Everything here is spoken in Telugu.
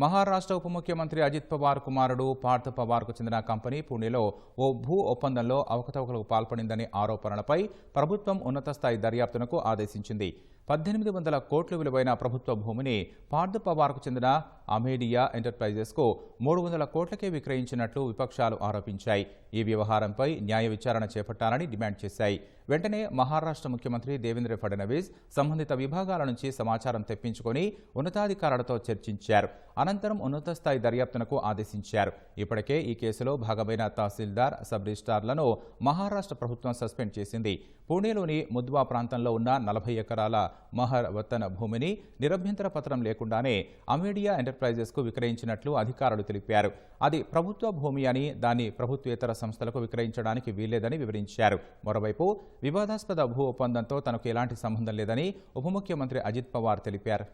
మహారాష్ట్ర ఉప ముఖ్యమంత్రి అజిత్ పవార్ కుమారుడు పార్థ్ పవార్కు చెందిన కంపెనీ పుణెలో ఓ భూ ఒప్పందంలో అవకతవకలకు పాల్పడిందనే ఆరోపణలపై ప్రభుత్వం ఉన్నత స్థాయి దర్యాప్తునకు ఆదేశించింది. 1800 కోట్ల విలువైన ప్రభుత్వ భూమిని పార్థ్ పవార్కు చెందిన అమేడియా ఎంటర్ప్రైజెస్కు 300 కోట్లకే విక్రయించినట్లు విపక్షాలు ఆరోపించాయి. ఈ వ్యవహారంపై న్యాయ విచారణ చేపట్టాలని డిమాండ్ చేశాయి. వెంటనే మహారాష్ట్ర ముఖ్యమంత్రి దేవేంద్ర ఫడ్నవీస్ సంబంధిత విభాగాల నుంచి సమాచారం తెప్పించుకొని ఉన్నతాధికారులతో చర్చించారు. అనంతరం ఉన్నత స్థాయి దర్యాప్తునకు ఆదేశించారు. ఇప్పటికే ఈ కేసులో భాగమైన తహసీల్దార్, సబ్ రిజిస్ట్రార్లను మహారాష్ట్ర ప్రభుత్వం సస్పెండ్ చేసింది. పుణేలోని ముద్వా ప్రాంతంలో ఉన్న 40 ఎకరాల మహర్ వత్తన భూమిని నిరభ్యంతర పత్రం లేకుండానే అమేడియా ఎంటర్ప్రైజెస్కు విక్రయించినట్లు అధికారులు తెలిపారు. అది ప్రభుత్వ భూమి అని, దాన్ని ప్రభుత్వేతర సంస్థలకు విక్రయించడానికి వీల్లేదని వివరించారు. మరోవైపు వివాదాస్పద భూ ఒప్పందంతో తనకు ఎలాంటి సంబంధం లేదని ఉప ముఖ్యమంత్రి అజిత్ పవార్ తెలిపారు.